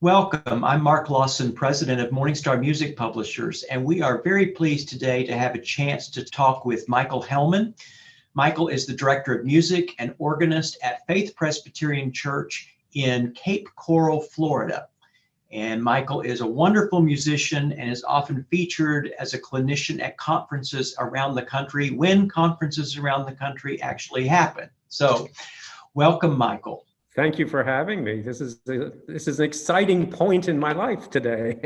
Welcome. I'm Mark Lawson, president of Morningstar Music Publishers, and we are very pleased today to have a chance to talk with Michael Helman. Michael is the director of music and organist at Faith Presbyterian Church in Cape Coral, Florida. And Michael is a wonderful musician and is often featured as a clinician at conferences around the country when conferences around the country actually happen. So, welcome, Michael. Thank you for having me. This is an exciting point in my life today.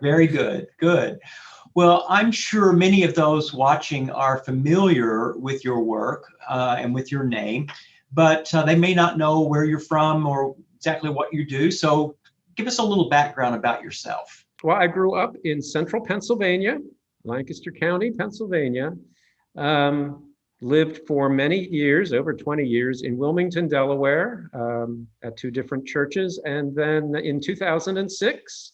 Very good. Good. Well, I'm sure many of those watching are familiar with your work and with your name, but they may not know where you're from or exactly what you do. So give us a little background about yourself. Well, I grew up in central Pennsylvania, Lancaster County, Pennsylvania. Lived for many years, over 20 years, in Wilmington, Delaware, at two different churches. And then in 2006,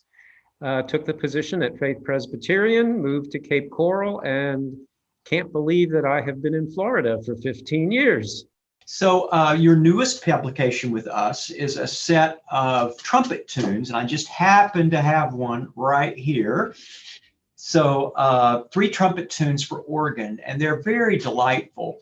took the position at Faith Presbyterian, moved to Cape Coral, and can't believe that I have been in Florida for 15 years. So your newest publication with us is a set of trumpet tunes, and I just happen to have one right here. So 3 trumpet tunes for organ, and they're very delightful.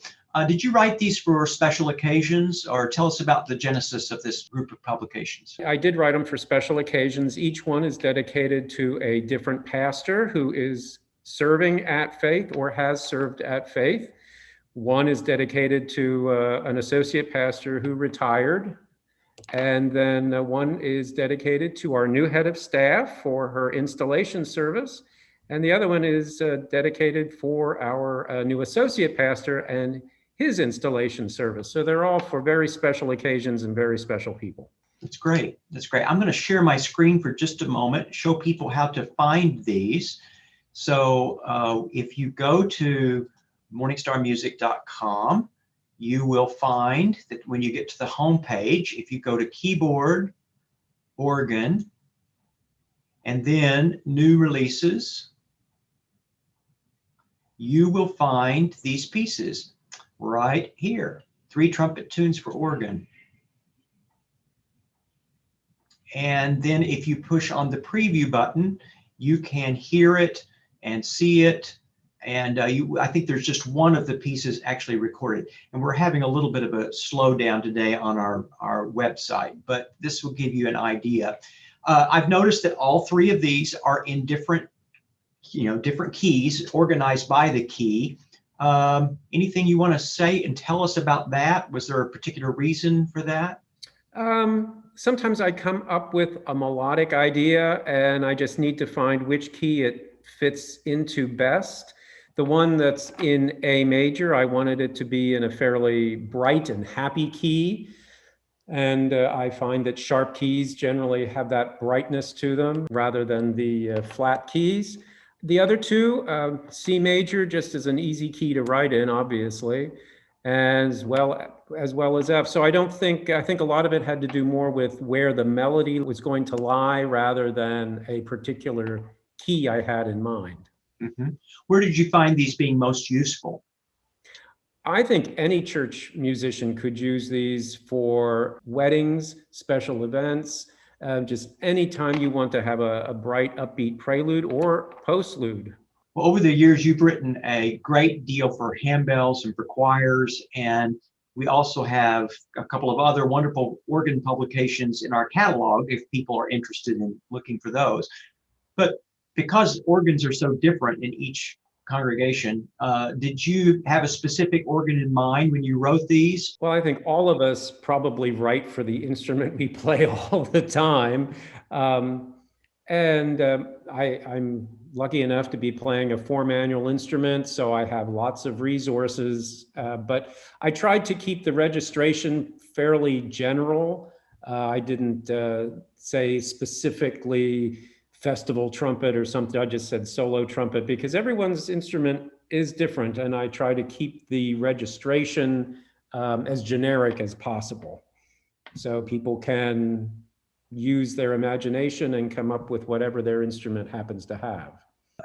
Did you write these for special occasions, or tell us about the genesis of this group of publications? I did write them for special occasions. Each one is dedicated to a different pastor who is serving at Faith or has served at Faith. One is dedicated to an associate pastor who retired. And then one is dedicated to our new head of staff for her installation service. And the other one is dedicated for our new associate pastor and his installation service. So they're all for very special occasions and very special people. That's great. That's great. I'm going to share my screen for just a moment, show people how to find these. So if you go to morningstarmusic.com, you will find that when you get to the home page, if you go to keyboard, organ, and then new releases, you will find these pieces right here, 3 trumpet tunes for organ. And then if you push on the preview button, you can hear it and see it. And I think there's just one of the pieces actually recorded. And we're having a little bit of a slowdown today on our website, but this will give you an idea. I've noticed that all 3 of these are in different keys, organized by the key. Anything you want to say and tell us about that? Was there a particular reason for that? Sometimes I come up with a melodic idea and I just need to find which key it fits into best. The one that's in A major, I wanted it to be in a fairly bright and happy key. And I find that sharp keys generally have that brightness to them rather than the flat keys. The other 2, C major, just as an easy key to write in, obviously, as well as F. So I think a lot of it had to do more with where the melody was going to lie rather than a particular key I had in mind. Mm-hmm. Where did you find these being most useful? I think any church musician could use these for weddings, special events, just any time you want to have a bright, upbeat prelude or postlude. Well, over the years, you've written a great deal for handbells and for choirs, and we also have a couple of other wonderful organ publications in our catalog if people are interested in looking for those. But because organs are so different in each congregation, did you have a specific organ in mind when you wrote these? Well, I think all of us probably write for the instrument we play all the time. I'm lucky enough to be playing a 4-manual instrument, so I have lots of resources, but I tried to keep the registration fairly general. I didn't say specifically festival trumpet or something. I just said solo trumpet because everyone's instrument is different, and I try to keep the registration as generic as possible so people can use their imagination and come up with whatever their instrument happens to have.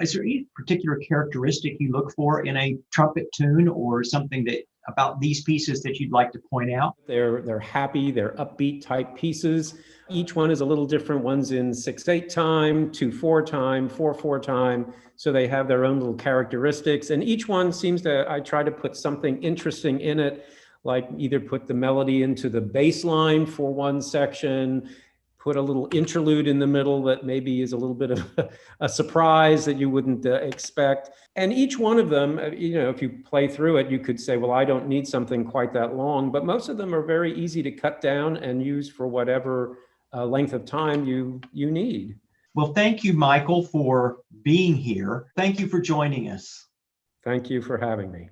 Is there any particular characteristic you look for in a trumpet tune or something that about these pieces that you'd like to point out? They're happy, they're upbeat type pieces. Each one is a little different. One's in 6/8 time, 2/4 time, 4/4 time. So they have their own little characteristics. And each one seems to, I try to put something interesting in it, like either put the melody into the bass line for one section, put a little interlude in the middle that maybe is a little bit of a surprise that you wouldn't expect. And each one of them, if you play through it, you could say, well, I don't need something quite that long, but most of them are very easy to cut down and use for whatever length of time you need. Well, thank you, Michael, for being here. Thank you for joining us. Thank you for having me.